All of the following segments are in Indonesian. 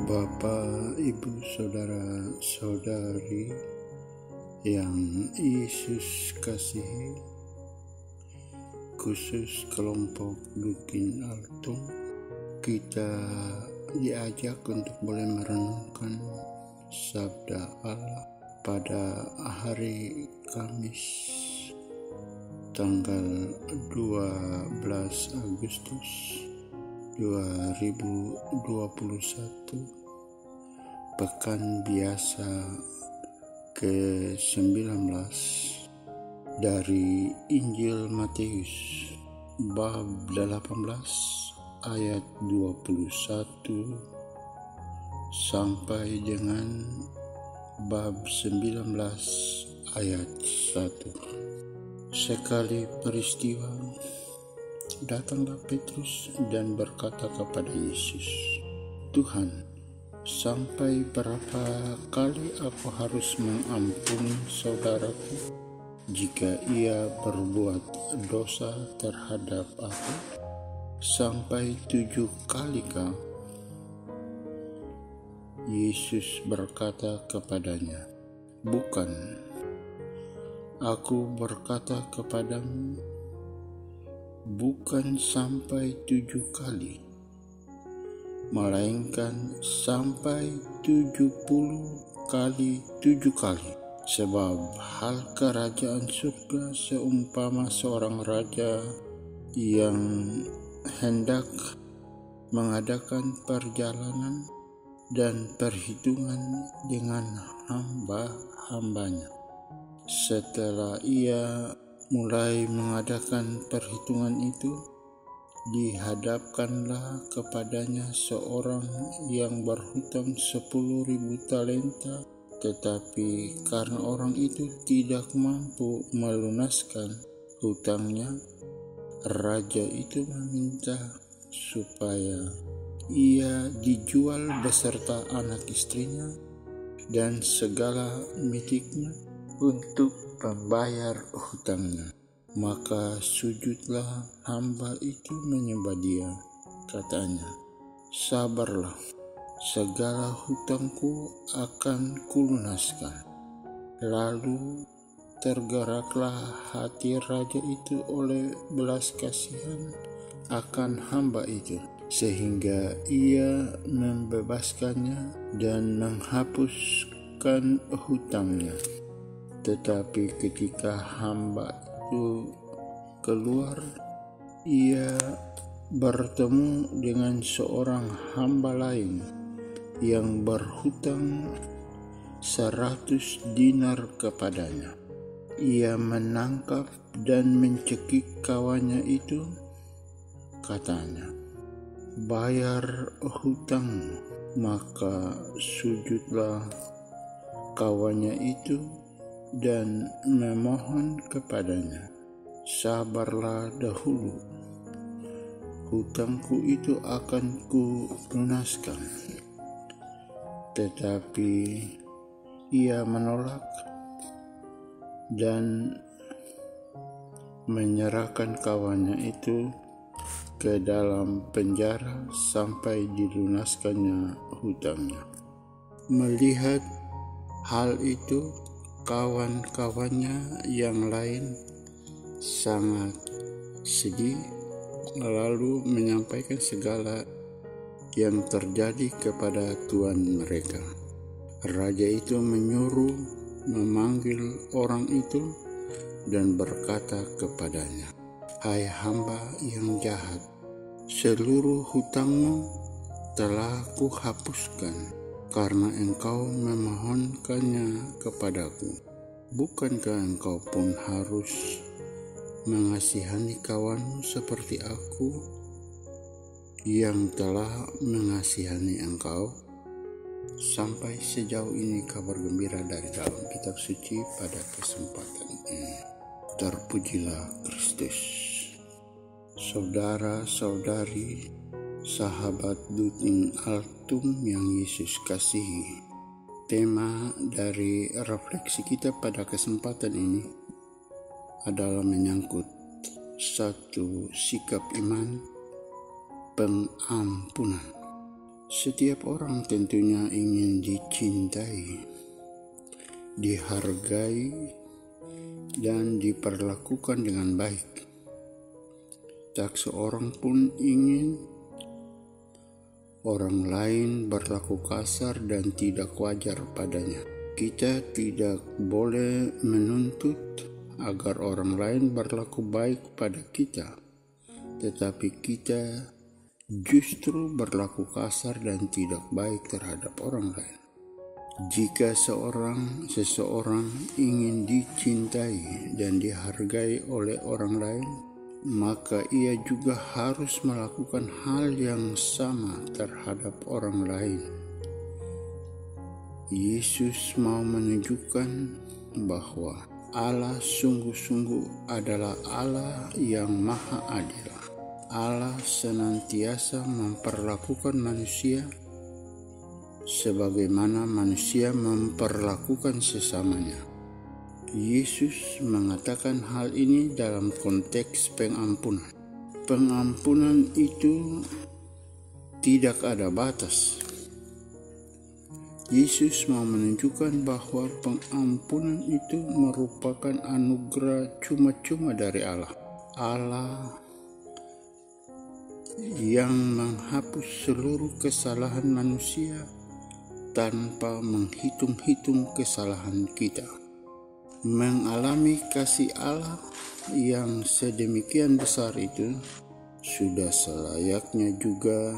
Bapak, Ibu, Saudara-saudari yang Yesus kasihi, khusus kelompok Dukin Altung, kita diajak untuk boleh merenungkan Sabda Allah pada hari Kamis tanggal 12 Agustus 2021, pekan biasa ke-19 dari Injil Matius bab 18 ayat 21 sampai dengan bab 19 ayat 1. Sekali peristiwa, datanglah Petrus dan berkata kepada Yesus, "Tuhan, sampai berapa kali aku harus mengampuni saudaraku jika ia berbuat dosa terhadap aku? Sampai 7 kali kah?" Yesus berkata kepadanya, "Bukan, aku berkata kepadamu, bukan sampai 7 kali, melainkan sampai 70 kali 7 kali. Sebab hal kerajaan surga seumpama seorang raja yang hendak mengadakan perjalanan dan perhitungan dengan hamba-hambanya. Setelah ia mulai mengadakan perhitungan itu, dihadapkanlah kepadanya seorang yang berhutang 10.000 talenta. Tetapi karena orang itu tidak mampu melunaskan hutangnya, raja itu meminta supaya ia dijual beserta anak istrinya dan segala miliknya untuk membayar hutangnya. Maka sujudlah hamba itu menyembah dia. Katanya, 'Sabarlah, segala hutangku akan kulunaskan.' Lalu tergeraklah hati raja itu oleh belas kasihan akan hamba itu, sehingga ia membebaskannya dan menghapuskan hutangnya. Tetapi ketika hamba itu keluar, ia bertemu dengan seorang hamba lain yang berhutang 100 dinar kepadanya. Ia menangkap dan mencekik kawannya itu. Katanya, 'Bayar hutangmu.' Maka sujudlah kawannya itu dan memohon kepadanya, 'Sabarlah dahulu, hutangku itu akan kulunaskan.' Tetapi ia menolak dan menyerahkan kawannya itu ke dalam penjara sampai dilunaskannya hutangnya. Melihat hal itu, kawan-kawannya yang lain sangat sedih, lalu menyampaikan segala yang terjadi kepada tuan mereka. Raja itu menyuruh memanggil orang itu dan berkata kepadanya, 'Hai hamba yang jahat, seluruh hutangmu telah kuhapuskan karena engkau memohonkannya kepadaku. Bukankah engkau pun harus mengasihani kawanmu seperti aku yang telah mengasihani engkau?' Sampai sejauh ini kabar gembira dari dalam kitab suci pada kesempatan ini. Terpujilah Kristus. Saudara-saudari, sahabat Dukin Altung yang Yesus kasihi, tema dari refleksi kita pada kesempatan ini adalah menyangkut satu sikap iman, pengampunan. Setiap orang tentunya ingin dicintai, dihargai, dan diperlakukan dengan baik. Tak seorang pun ingin orang lain berlaku kasar dan tidak wajar padanya. Kita tidak boleh menuntut agar orang lain berlaku baik pada kita, tetapi kita justru berlaku kasar dan tidak baik terhadap orang lain. Jika seseorang ingin dicintai dan dihargai oleh orang lain, maka ia juga harus melakukan hal yang sama terhadap orang lain. Yesus mau menunjukkan bahwa Allah sungguh-sungguh adalah Allah yang Maha Adil. Allah senantiasa memperlakukan manusia sebagaimana manusia memperlakukan sesamanya. Yesus mengatakan hal ini dalam konteks pengampunan. Pengampunan itu tidak ada batas. Yesus mau menunjukkan bahwa pengampunan itu merupakan anugerah cuma-cuma dari Allah. Allah yang menghapus seluruh kesalahan manusia tanpa menghitung-hitung kesalahan kita. Mengalami kasih Allah yang sedemikian besar itu sudah selayaknya juga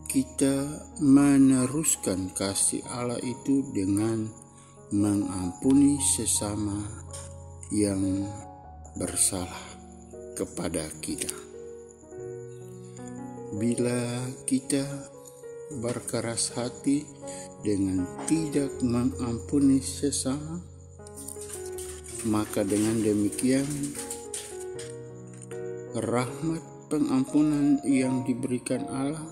kita meneruskan kasih Allah itu dengan mengampuni sesama yang bersalah kepada kita. Bila kita berkeras hati dengan tidak mengampuni sesama, maka dengan demikian rahmat pengampunan yang diberikan Allah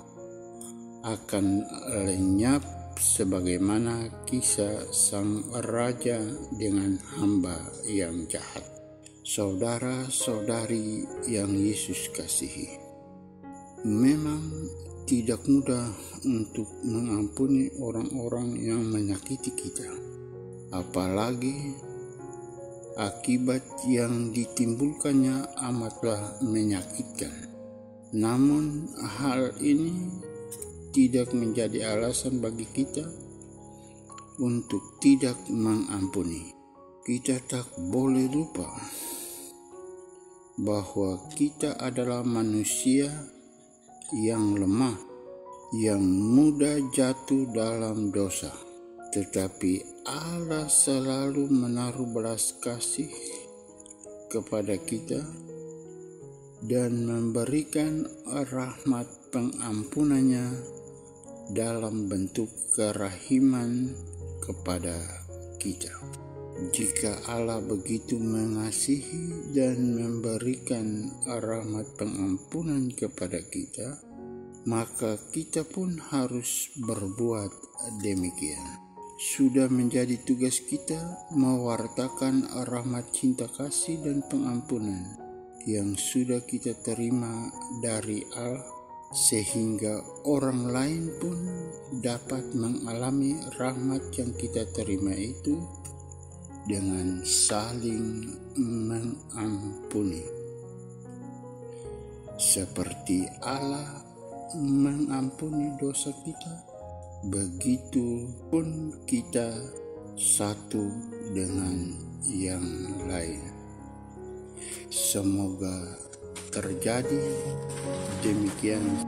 akan lenyap sebagaimana kisah sang raja dengan hamba yang jahat. Saudara-saudari yang Yesus kasihi, memang tidak mudah untuk mengampuni orang-orang yang menyakiti kita, apalagi akibat yang ditimbulkannya amatlah menyakitkan. Namun hal ini tidak menjadi alasan bagi kita untuk tidak mengampuni. Kita tak boleh lupa bahwa kita adalah manusia yang lemah, yang mudah jatuh dalam dosa. Tetapi Allah selalu menaruh belas kasih kepada kita dan memberikan rahmat pengampunannya dalam bentuk kerahiman kepada kita. Jika Allah begitu mengasihi dan memberikan rahmat pengampunan kepada kita, maka kita pun harus berbuat demikian. Sudah menjadi tugas kita mewartakan rahmat cinta kasih dan pengampunan yang sudah kita terima dari Allah, sehingga orang lain pun dapat mengalami rahmat yang kita terima itu dengan saling mengampuni. Seperti Allah mengampuni dosa kita, begitu pun kita satu dengan yang lain. Semoga terjadi demikian.